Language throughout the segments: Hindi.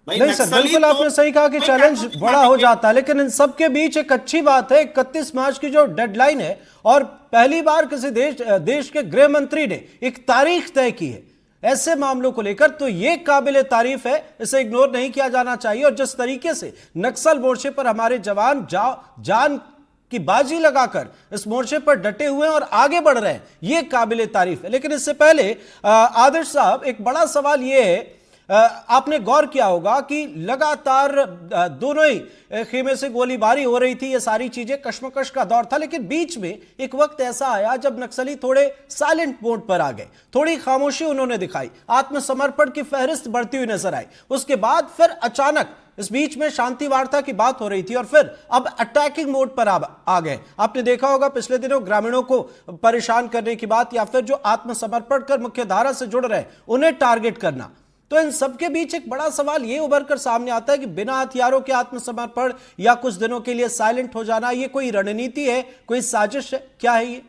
भाई नहीं सर, नक्सली बिल्कुल तो आपने सही कहा कि भाई चैलेंज कैंपस बड़ा हो जाता है, लेकिन इन सब के बीच एक अच्छी बात है, 31 मार्च की जो डेडलाइन है, और पहली बार किसी देश के गृह मंत्री ने एक तारीख तय की है ऐसे मामलों को लेकर, तो ये काबिले तारीफ है, इसे इग्नोर नहीं किया जाना चाहिए। और जिस तरीके से नक्सल मोर्चे पर हमारे जवान जान की बाजी लगाकर इस मोर्चे पर डटे हुए हैं और आगे बढ़ रहे हैं, यह काबिले तारीफ है। लेकिन इससे पहले आदर्श साहब, एक बड़ा सवाल यह है, आपने गौर किया होगा कि लगातार दोनों ही खेमे से गोलीबारी हो रही थी, ये सारी चीजें कश्मकश का दौर था, लेकिन बीच में एक वक्त ऐसा आया जब नक्सली थोड़े साइलेंट मोड पर आ गए, थोड़ी खामोशी उन्होंने दिखाई, आत्मसमर्पण की फहरिस्त बढ़ती हुई नजर आई। उसके बाद फिर अचानक इस बीच में शांति वार्ता की बात हो रही थी और फिर अब अटैकिंग मोड पर आ गए। आपने देखा होगा पिछले दिनों ग्रामीणों को परेशान करने की बात, या फिर जो आत्मसमर्पण कर मुख्य धारा से जुड़ रहे उन्हें टारगेट करना। तो इन सबके बीच एक बड़ा सवाल यह उभर कर सामने आता है कि बिना हथियारों के आत्मसमर्पण या कुछ दिनों के लिए साइलेंट हो जाना, यह कोई रणनीति है, कोई साजिश है, क्या है ये?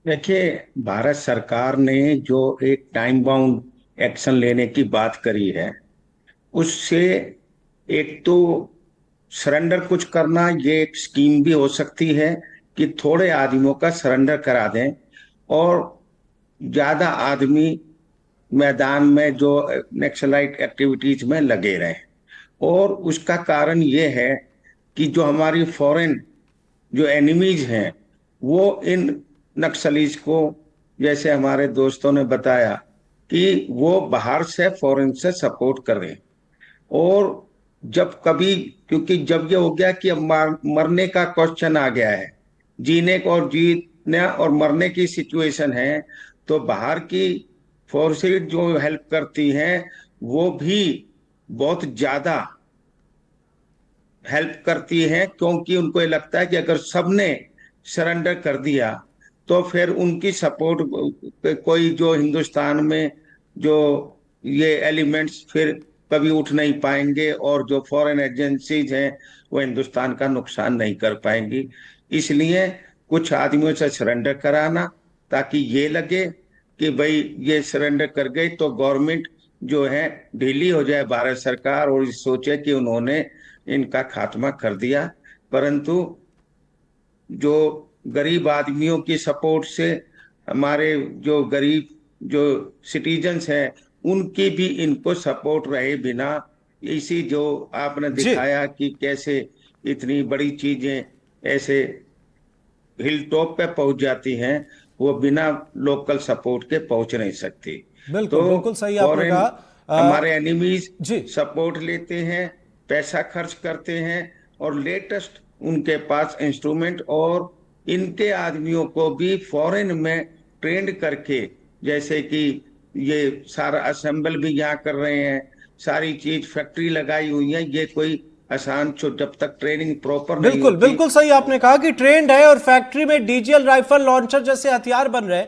देखिए, भारत सरकार ने जो एक टाइम बाउंड एक्शन लेने की बात करी है, उससे एक तो सरेंडर कुछ करना, ये एक स्कीम भी हो सकती है कि थोड़े आदमियों का सरेंडर करा दें और ज्यादा आदमी मैदान में जो नक्सलाइट एक्टिविटीज में लगे रहें। और उसका कारण ये है कि जो हमारी फॉरेन जो एनिमीज हैं, वो इन नक्सलीज को, जैसे हमारे दोस्तों ने बताया, कि वो बाहर से फॉरेन से सपोर्ट कर रहे हैं। और जब कभी, क्योंकि जब ये हो गया कि अब मरने का क्वेश्चन आ गया है, जीने को और जीने और मरने की सिचुएशन है, तो बाहर की फोर्सेज जो हेल्प करती हैं वो भी बहुत ज्यादा हेल्प करती हैं, क्योंकि उनको ये लगता है कि अगर सबने सरेंडर कर दिया तो फिर उनकी सपोर्ट कोई जो हिंदुस्तान में जो ये एलिमेंट्स फिर कभी उठ नहीं पाएंगे और जो फॉरेन एजेंसीज हैं वो हिंदुस्तान का नुकसान नहीं कर पाएंगी। इसलिए कुछ आदमियों से सरेंडर कराना, ताकि ये लगे कि भाई ये सरेंडर कर गई तो गवर्नमेंट जो है ढीली हो जाए, भारत सरकार, और सोचे कि उन्होंने इनका खात्मा कर दिया। परंतु जो गरीब आदमियों की सपोर्ट से हमारे जो गरीब जो सिटीजन्स हैं उनकी भी इनको सपोर्ट रहे बिना, इसी जो आपने जी दिखाया कि कैसे इतनी बड़ी चीजें ऐसे हिल टॉप पे पहुंच जाती हैं, वो बिना लोकल सपोर्ट के पहुंच नहीं सकती। तो बिल्कुल बिल्कुल सही आपने फॉरेन कहा। हमारे एनिमीज जी सपोर्ट लेते हैं, पैसा खर्च करते हैं, और लेटेस्ट उनके पास इंस्ट्रूमेंट, और इनके आदमियों को भी फॉरेन में ट्रेंड करके, जैसे कि ये सारा असेंबल भी यहाँ कर रहे हैं, सारी चीज फैक्ट्री लगाई हुई है। ये कोई आसान, जब तक ट्रेनिंग प्रॉपर नहीं बिल्कुल होती। बिल्कुल सही आपने कहा कि ट्रेंड है और फैक्ट्री में डीजीएल राइफल लॉन्चर जैसे हथियार बन रहे हैं।